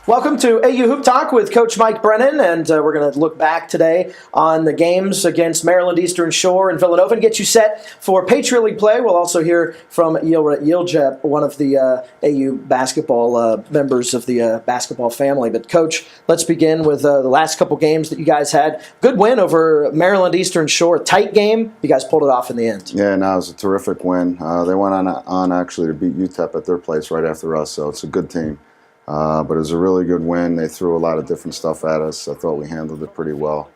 Welcome to AU Hoop Talk with Coach Mike Brennan, and we're going to look back today on the games against Maryland Eastern Shore and Villanova and get you set for Patriot League play. We'll also hear from Yilret Yiljep, one of the AU basketball members of the basketball family. But, Coach, let's begin with the last couple games that you guys had. Good win over Maryland Eastern Shore. Tight game. You guys pulled it off in the end. Yeah, no, it was a terrific win. They went on actually to beat UTEP at their place right after us, so it's a good team. But it was a really good win. They threw a lot of different stuff at us. I thought we handled it pretty well.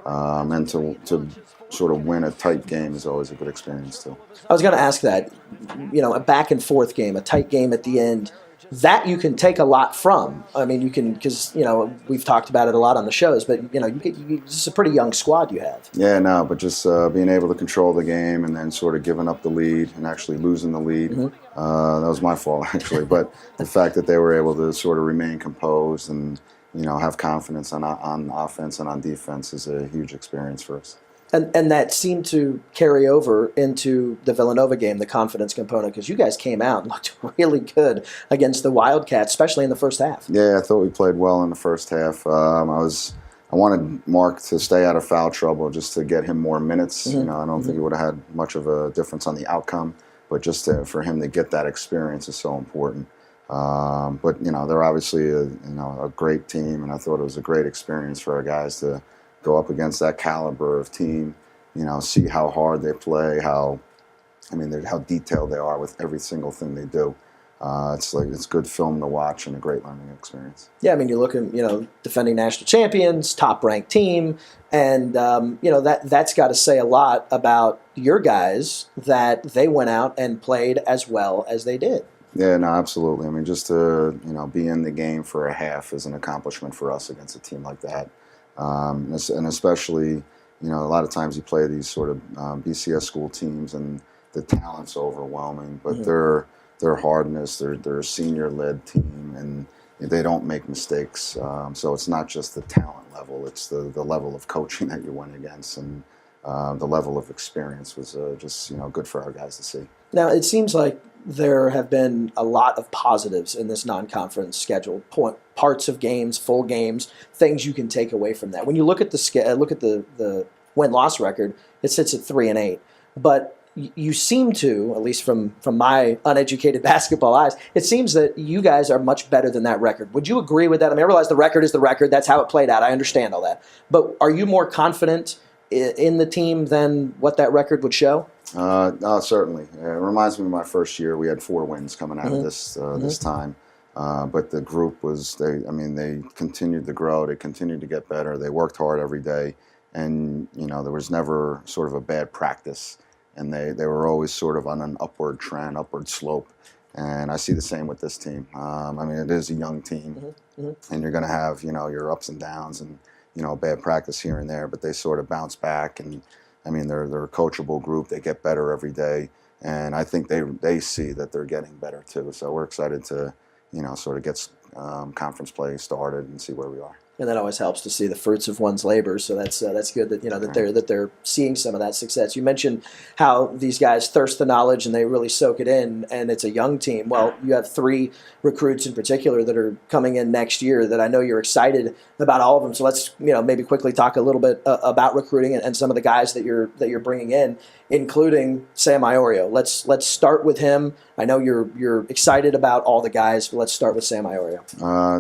And to sort of win a tight game is always a good experience, too. I was going to ask that. You know, a back-and-forth game, a tight game at the end, that you can take a lot from. I mean, you can, because, you know, we've talked about it a lot on the shows, but, you know, this is a pretty young squad you have. Yeah, no, but just being able to control the game and then sort of giving up the lead and actually losing the lead, that was my fault, actually. But the fact that they were able to sort of remain composed and, you know, have confidence on offense and on defense is a huge experience for us. And that seemed to carry over into the Villanova game, the confidence component, because you guys came out and looked really good against the Wildcats, especially in the first half. Yeah, I thought we played well in the first half. I wanted Mark to stay out of foul trouble just to get him more minutes. You know, I don't think he would have had much of a difference on the outcome, but just for him to get that experience is so important. But you know, they're obviously a great team, and I thought it was a great experience for our guys to go up against that caliber of team, you know, see how hard they play, how detailed they are with every single thing they do. It's good film to watch and a great learning experience. Yeah, I mean, you're looking, you know, defending national champions, top-ranked team, and you know that's got to say a lot about your guys that they went out and played as well as they did. Yeah, no, absolutely. I mean, just to be in the game for a half is an accomplishment for us against a team like that. And especially, you know, a lot of times you play these sort of BCS school teams and the talent's overwhelming, but their hardness, they're a senior-led team, and they don't make mistakes. So it's not just the talent level, it's the level of coaching that you went against, and the level of experience was just, you know, good for our guys to see. Now, it seems like there have been a lot of positives in this non-conference schedule. Parts of games, full games, things you can take away from that. When you look at the win-loss record, it sits at 3-8. But you seem to, at least from my uneducated basketball eyes, it seems that you guys are much better than that record. Would you agree with that? I mean, I realize the record is the record. That's how it played out. I understand all that. But are you more confident in the team than what that record would show? Certainly. It reminds me of my first year. We had 4 wins coming out of this time. But the group they continued to grow. They continued to get better. They worked hard every day. And, you know, there was never sort of a bad practice. And they were always sort of on an upward trend, upward slope. And I see the same with this team. I mean, it is a young team. And you're going to have, you know, your ups and downs and, you know, bad practice here and there, but they sort of bounce back. And I mean, they're a coachable group. They get better every day, and I think they see that they're getting better too. So we're excited to, you know, sort of get conference play started and see where we are. And that always helps to see the fruits of one's labor. So that's good that, you know, that they're seeing some of that success. You mentioned how these guys thirst the knowledge and they really soak it in, and it's a young team. Well, you have 3 recruits in particular that are coming in next year that I know you're excited about all of them. So let's, you know, maybe quickly talk a little bit about recruiting and some of the guys that you're bringing in, including Sam Iorio. Let's start with him. I know you're excited about all the guys, but let's start with Sam Iorio.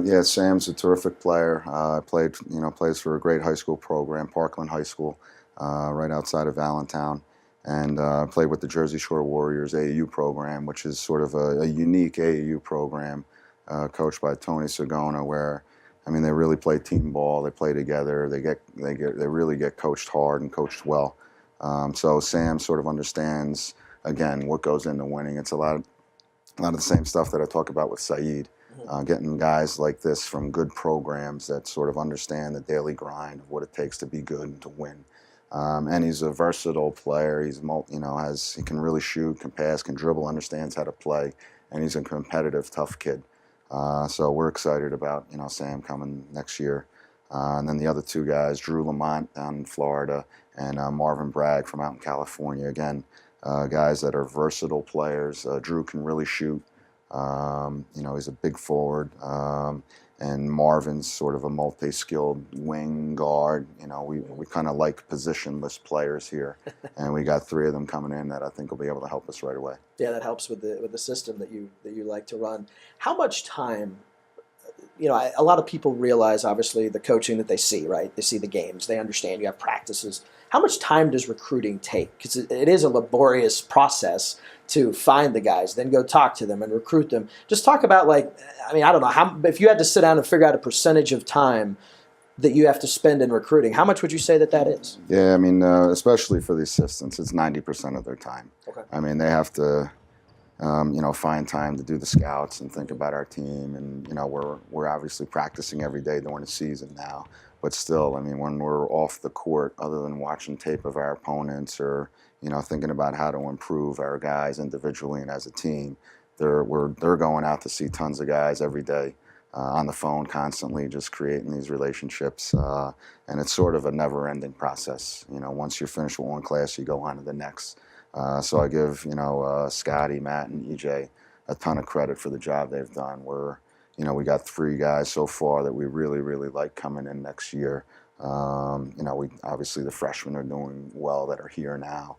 Yeah, Sam's a terrific player. Plays for a great high school program, Parkland High School, right outside of Allentown, and played with the Jersey Shore Warriors AAU program, which is sort of a unique AAU program, coached by Tony Sagona, where, I mean, they really play team ball. They play together. They really get coached hard and coached well. So Sam sort of understands, again, what goes into winning. It's a lot of the same stuff that I talk about with Saeed. Getting guys like this from good programs that sort of understand the daily grind of what it takes to be good and to win. And he's a versatile player. He can really shoot, can pass, can dribble, understands how to play, and he's a competitive, tough kid. So we're excited about, you know, Sam coming next year. And then the other 2 guys, Drew Lamont down in Florida and Marvin Bragg from out in California. Again, guys that are versatile players. Drew can really shoot. You know, he's a big forward, and Marvin's sort of a multi-skilled wing guard. You know, we kind of like positionless players here, and we got 3 of them coming in that I think will be able to help us right away. Yeah, that helps with the system that you like to run. How much time? You know, a lot of people realize, obviously, the coaching that they see, right? They see the games. They understand you have practices. How much time does recruiting take? Because it is a laborious process to find the guys, then go talk to them and recruit them. Just talk about, like, I mean, I don't know, if you had to sit down and figure out a percentage of time that you have to spend in recruiting, how much would you say that is? Yeah, I mean, especially for the assistants, it's 90% of their time. Okay. I mean, they have to, you know, find time to do the scouts and think about our team. And, you know, we're obviously practicing every day during the season now. But still, I mean, when we're off the court, other than watching tape of our opponents or, you know, thinking about how to improve our guys individually and as a team, they're going out to see tons of guys every day on the phone constantly, just creating these relationships. And it's sort of a never-ending process. You know, once you're finished with one class, you go on to the next. So I give, you know, Scotty, Matt, and EJ a ton of credit for the job they've done. You know, we got 3 guys so far that we really, really like coming in next year. You know, obviously the freshmen are doing well that are here now.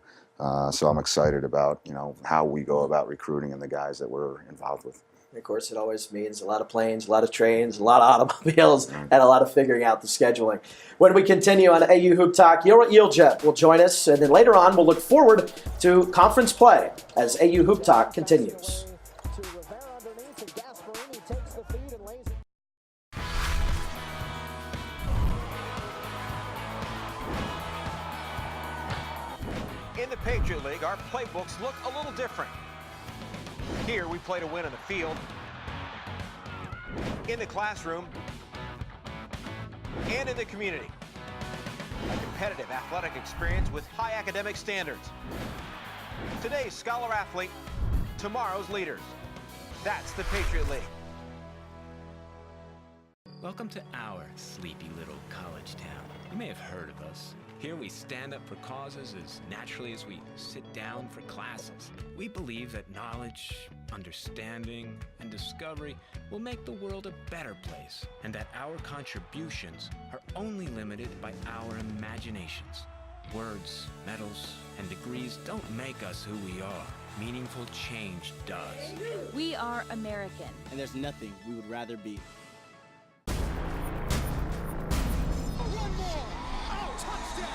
So I'm excited about, you know, how we go about recruiting and the guys that we're involved with. And of course, it always means a lot of planes, a lot of trains, a lot of automobiles, and a lot of figuring out the scheduling. When we continue on AU Hoop Talk, Yilret Yiljep will join us, and then later on we'll look forward to conference play as AU Hoop Talk continues. In the Patriot League, our playbooks look a little different. Here, we play to win on the field, in the classroom, and in the community. A competitive athletic experience with high academic standards. Today's scholar athlete, tomorrow's leaders. That's the Patriot League. Welcome to our sleepy little college town. You may have heard of us. Here we stand up for causes as naturally as we sit down for classes. We believe that knowledge, understanding, and discovery will make the world a better place, and that our contributions are only limited by our imaginations. Words, medals, and degrees don't make us who we are. Meaningful change does. We are American. And there's nothing we would rather be. One more! Oh, touchdown!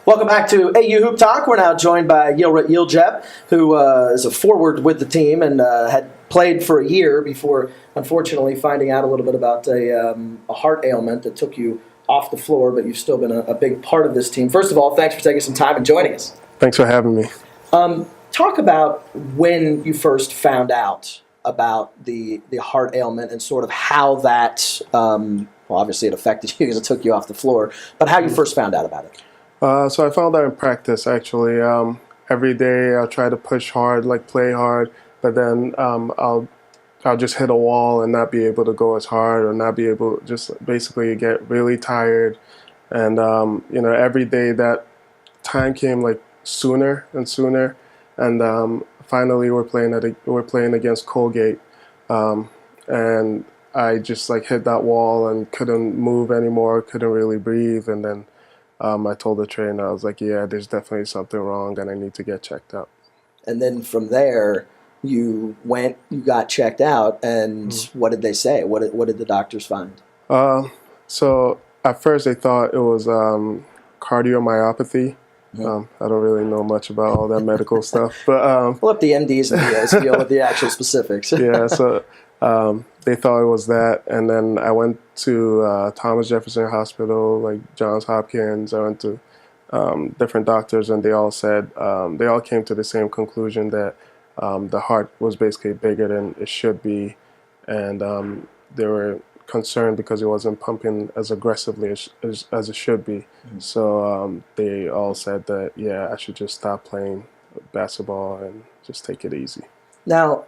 Welcome back to AU Hoop Talk. We're now joined by Yilret Yiljep, who is a forward with the team and had played for a year before, unfortunately, finding out a little bit about a heart ailment that took you off the floor, but you've still been a big part of this team. First of all, thanks for taking some time and joining us. Thanks for having me. Talk about when you first found out about the heart ailment and sort of how that, well, obviously it affected you because it took you off the floor, but how you first found out about it. So I found out in practice, actually. Every day I'll try to push hard, like play hard, but then I'll just hit a wall and not be able to go as hard or not be able, just basically get really tired. And, you know, every day that time came like sooner and sooner. And finally we're playing against Colgate. And I just like hit that wall and couldn't move anymore, couldn't really breathe. And then I told the trainer, I was like, yeah, there's definitely something wrong and I need to get checked out. And then from there, you got checked out, and what did they say? What did the doctors find? So at first they thought it was cardiomyopathy. I don't really know much about all that medical stuff, but We'll let the MDs and DOs deal with the actual specifics. yeah, so they thought it was that, and then I went to Thomas Jefferson Hospital, like Johns Hopkins. I went to different doctors, and they all said they all came to the same conclusion that the heart was basically bigger than it should be, and they were concerned because it wasn't pumping as aggressively as it should be. So they all said that, yeah, I should just stop playing basketball and just take it easy. Now,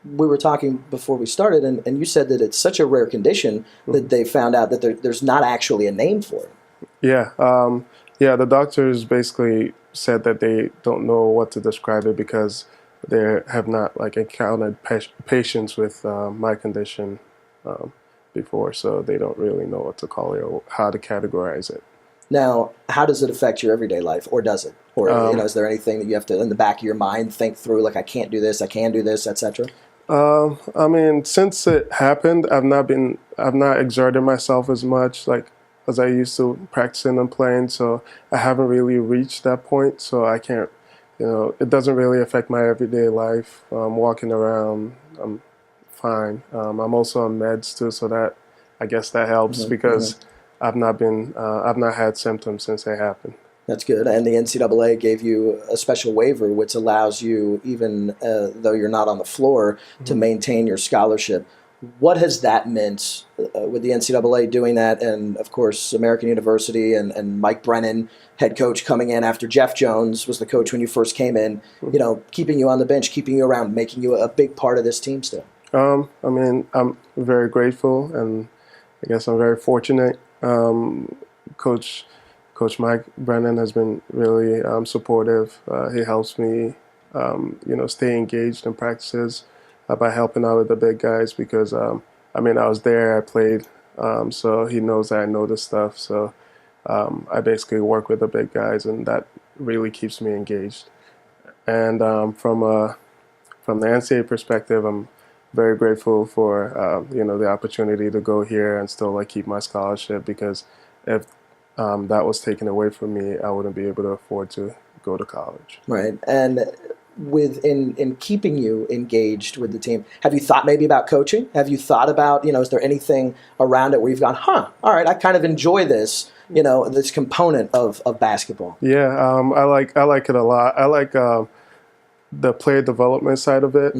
we were talking before we started, and you said that it's such a rare condition that they found out that there's not actually a name for it. Yeah, the doctors basically said that they don't know what to describe it because they have not like encountered patients with my condition before, so they don't really know what to call it or how to categorize it. Now, how does it affect your everyday life, or does it? Or is there anything that you have to, in the back of your mind, think through, like I can't do this, I can do this, etc.? I mean, since it happened, I've not exerted myself as much like as I used to practicing and playing, so I haven't really reached that point. So I can't, it doesn't really affect my everyday life. Walking around, I'm fine. I'm also on meds too, so that I guess that helps because I've not had symptoms since it happened. That's good. And the NCAA gave you a special waiver, which allows you, even though you're not on the floor, to maintain your scholarship. What has that meant with the NCAA doing that? And, of course, American University and Mike Brennan, head coach, coming in after Jeff Jones was the coach when you first came in, keeping you on the bench, keeping you around, making you a big part of this team still. I mean, I'm very grateful, and I guess I'm very fortunate. Coach Mike Brennan has been really supportive. He helps me, stay engaged in practices by helping out with the big guys because, I was there, I played, so he knows that I know this stuff. So I basically work with the big guys, and that really keeps me engaged. And from the NCAA perspective, I'm very grateful for, the opportunity to go here and still keep my scholarship because if that was taken away from me, I wouldn't be able to afford to go to college. Right. And in keeping you engaged with the team, have you thought maybe about coaching? Have you thought about, is there anything around it where you've gone, all right, I kind of enjoy this, this component of basketball? Yeah, I like it a lot. I like the player development side of it.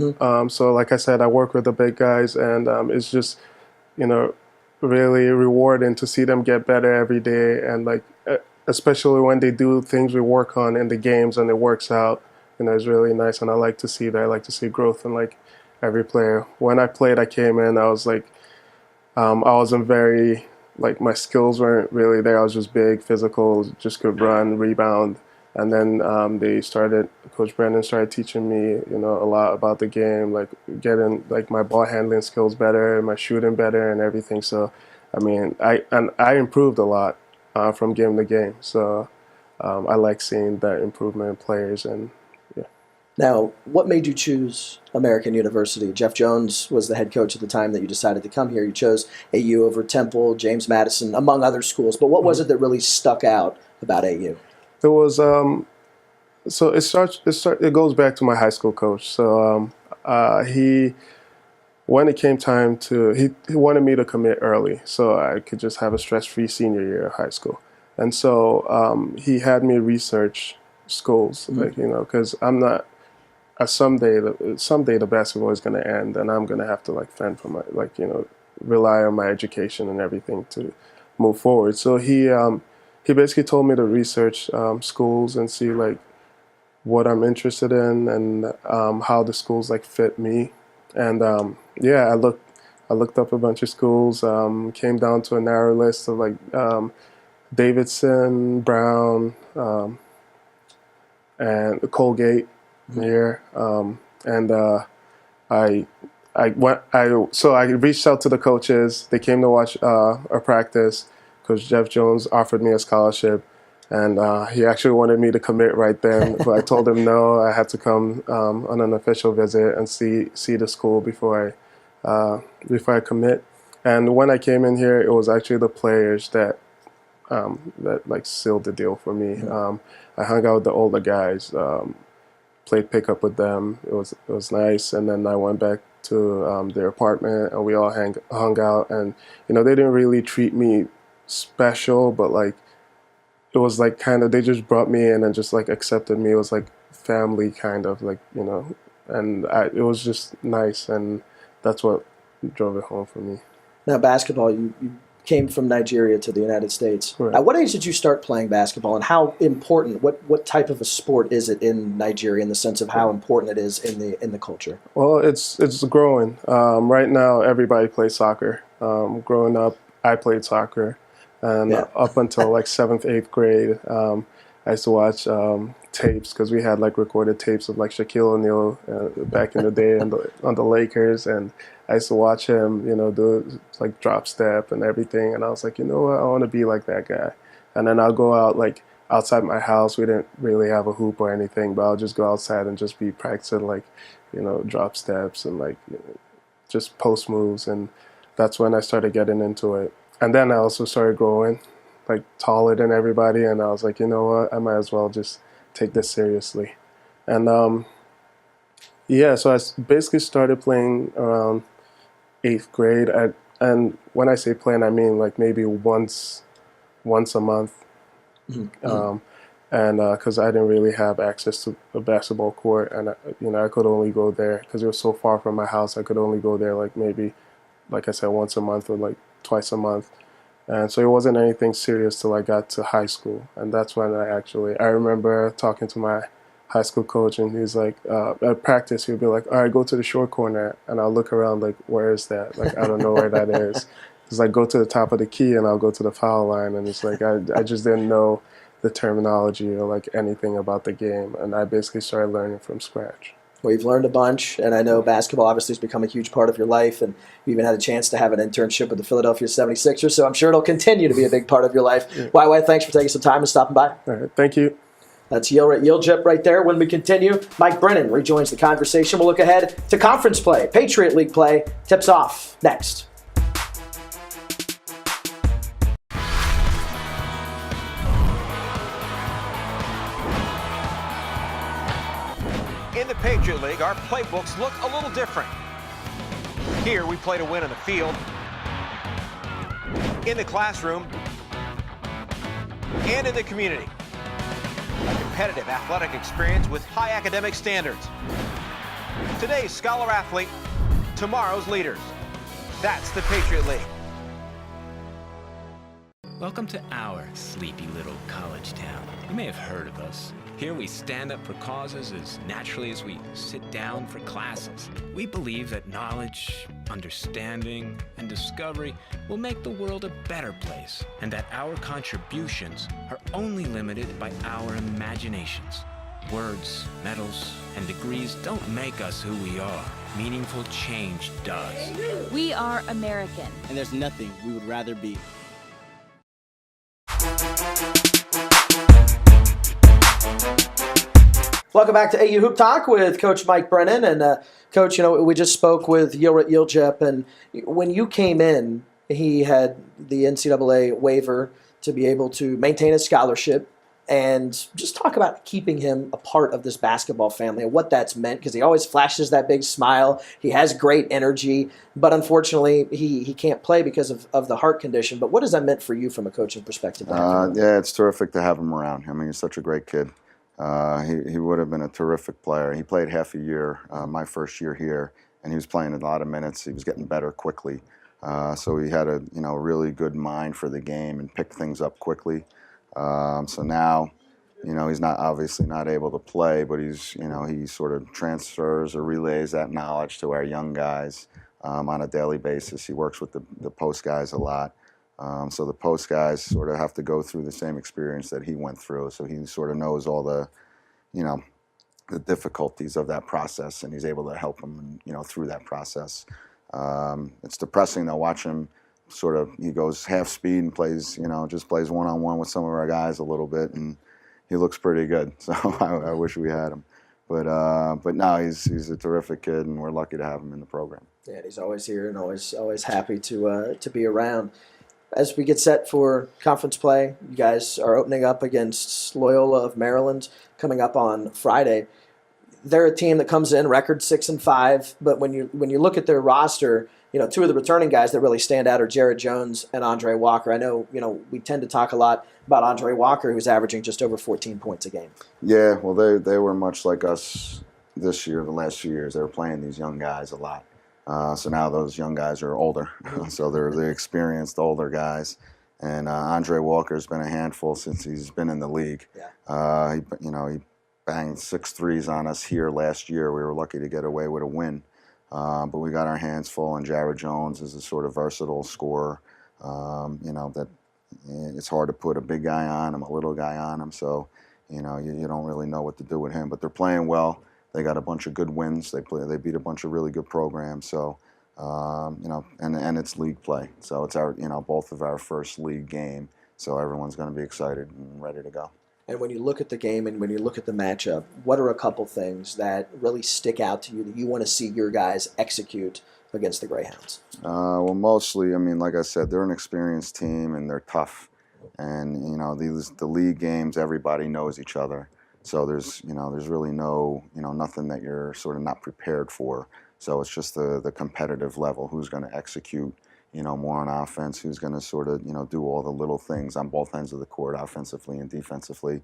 So like I said, I work with the big guys, and it's just, really rewarding to see them get better every day, and especially when they do things we work on in the games and it works out, it's really nice, and I like to see that. I like to see growth in every player. When I played, I came in, I was I wasn't very, my skills weren't really there. I was just big, physical, just could run, rebound, and then Coach Brennan started teaching me, a lot about the game, getting my ball handling skills better, my shooting better, and everything. So, I improved a lot from game to game. So, I like seeing that improvement in players. And yeah. Now, what made you choose American University? Jeff Jones was the head coach at the time that you decided to come here. You chose AU over Temple, James Madison, among other schools. But what was it that really stuck out about AU? It was so it goes back to my high school coach. So when it came time he wanted me to commit early so I could just have a stress-free senior year of high school. And so he had me research schools, because I'm not. Someday the basketball is going to end, and I'm going to have to fend for my rely on my education and everything to move forward. So he basically told me to research schools and see what I'm interested in and how the schools fit me. And I looked up a bunch of schools. Came down to a narrow list of Davidson, Brown, and Colgate here. So I reached out to the coaches. They came to watch our practice. Coach Jeff Jones offered me a scholarship, and he actually wanted me to commit right then. But I told him no, I had to come on an official visit and see the school before I commit. And when I came in here, it was actually the players that sealed the deal for me. I hung out with the older guys, played pickup with them. It was nice, and then I went back to their apartment, and we all hung out. And they didn't really treat me special, but it was kind of, they just brought me in and just accepted me. It was family kind of and it was just nice, and that's what drove it home for me. Now, basketball, you came from Nigeria to the United States. Right. At what age did you start playing basketball, and how important? What type of a sport is it in Nigeria in the sense of how important it is in the culture? Well, it's growing. Right now, everybody plays soccer. Growing up, I played soccer, and Yeah. up until like 7th, 8th grade, I used to watch tapes because we had like recorded tapes of like Shaquille O'Neal back in the day on the Lakers, and I used to watch him, do like drop step and everything, and I was like, you know what, I want to be like that guy. And then I'll go out like outside my house. We didn't really have a hoop or anything, but I'll just go outside and just be practicing like, drop steps and like just post moves, and that's when I started getting into it. And then I also started growing, like taller than everybody, and I was like, you know what, I might as well just take this seriously. And yeah, so I basically started playing around 8th grade. And when I say playing, I mean like maybe once a month. Mm-hmm. And because I didn't really have access to a basketball court, and I could only go there because it was so far from my house. I could only go there like maybe, like I said, once a month or like twice a month. And so it wasn't anything serious till I got to high school, and that's when I remember talking to my high school coach, and he's like, at practice, he'd be like, all right, go to the short corner, and I'll look around like, where is that? Like, I don't know where that is. It's like, go to the top of the key, and I'll go to the foul line, and it's like, I just didn't know the terminology or like anything about the game, and I basically started learning from scratch. Well, you've learned a bunch, and I know basketball obviously has become a huge part of your life, and you even had a chance to have an internship with the Philadelphia 76ers, so I'm sure it'll continue to be a big part of your life. Yeah. YY, thanks for taking some time and stopping by. All right, thank you. That's Yilret Yiljep right there. When we continue, Mike Brennan rejoins the conversation. We'll look ahead to conference play, Patriot League play, tips off next. In the Patriot League, our playbooks look a little different. Here, we play to win on the field, in the classroom, and in the community. A competitive athletic experience with high academic standards. Today's scholar athlete, tomorrow's leaders. That's the Patriot League. Welcome to our sleepy little college town. You may have heard of us. Here we stand up for causes as naturally as we sit down for classes. We believe that knowledge, understanding, and discovery will make the world a better place, and that our contributions are only limited by our imaginations. Words, medals, and degrees don't make us who we are. Meaningful change does. We are American. And there's nothing we would rather be. Welcome back to AU Hoop Talk with Coach Mike Brennan. And Coach, we just spoke with Yilret Yiljep, and when you came in, he had the NCAA waiver to be able to maintain his scholarship, and just talk about keeping him a part of this basketball family and what that's meant, because he always flashes that big smile. He has great energy, but unfortunately he can't play because of the heart condition. But what has that meant for you from a coaching perspective? Yeah, it's terrific to have him around. I mean, he's such a great kid. He would have been a terrific player. He played half a year, my first year here, and he was playing a lot of minutes. He was getting better quickly. So he had a really good mind for the game and picked things up quickly. So now, he's obviously not able to play, but he sort of transfers or relays that knowledge to our young guys on a daily basis. He works with the post guys a lot. So the post guys sort of have to go through the same experience that he went through. So he sort of knows all the difficulties of that process, and he's able to help them, through that process. It's depressing to watch him. He goes half speed and plays, just plays one-on-one with some of our guys a little bit, and he looks pretty good. So I wish we had him. But no, he's a terrific kid, and we're lucky to have him in the program. Yeah, he's always here and always happy to be around. As we get set for conference play, you guys are opening up against Loyola of Maryland coming up on Friday. They're a team that comes in record 6-5, but when you look at their roster, two of the returning guys that really stand out are Jared Jones and Andre Walker. I know, we tend to talk a lot about Andre Walker, who's averaging just over 14 points a game. Yeah, well, they were much like us this year, the last few years. They were playing these young guys a lot. So now those young guys are older, so they're the experienced older guys. And Andre Walker's been a handful since he's been in the league. Yeah. He banged 6 threes on us here last year. We were lucky to get away with a win. But we got our hands full, and Jared Jones is a sort of versatile scorer. That it's hard to put a big guy on him, a little guy on him. So, you don't really know what to do with him. But they're playing well. They got a bunch of good wins. They beat a bunch of really good programs. So, and it's league play. So it's our, both of our first league game. So everyone's going to be excited and ready to go. And when you look at the game and when you look at the matchup, what are a couple things that really stick out to you that you want to see your guys execute against the Greyhounds? Well, mostly, like I said, they're an experienced team and they're tough. And, the league games, everybody knows each other. So there's really nothing that you're sort of not prepared for. So it's just the competitive level, who's going to execute, more on offense, who's going to sort of, do all the little things on both ends of the court, offensively and defensively.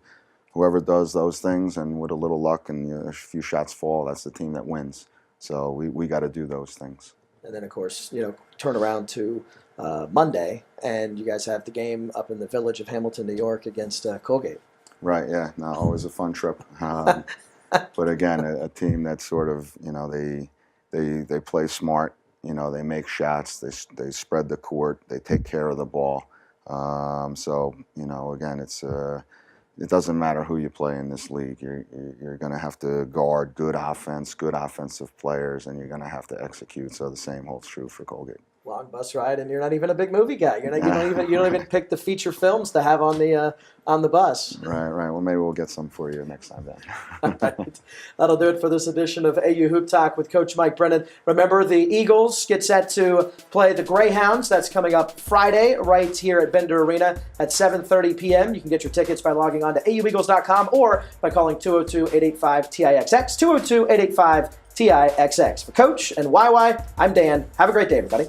Whoever does those things, and with a little luck and a few shots fall, that's the team that wins. So we got to do those things. And then, of course, turn around to Monday, and you guys have the game up in the village of Hamilton, New York against Colgate. Right, yeah. No, always a fun trip. But again, a team that sort of, they play smart. They make shots. They spread the court. They take care of the ball. So, again, it doesn't matter who you play in this league. You're going to have to guard good offense, good offensive players, and you're going to have to execute. So the same holds true for Colgate. Long bus ride, and you're not even a big movie guy. You don't even pick the feature films to have on the bus. Right. Well, maybe we'll get some for you next time then. Right. That'll do it for this edition of AU Hoop Talk with Coach Mike Brennan. Remember, the Eagles get set to play the Greyhounds. That's coming up Friday right here at Bender Arena at 7:30 p.m. You can get your tickets by logging on to aueagles.com or by calling 202-885-TIXX, 202-885-TIXX. For Coach and YY, I'm Dan. Have a great day, everybody.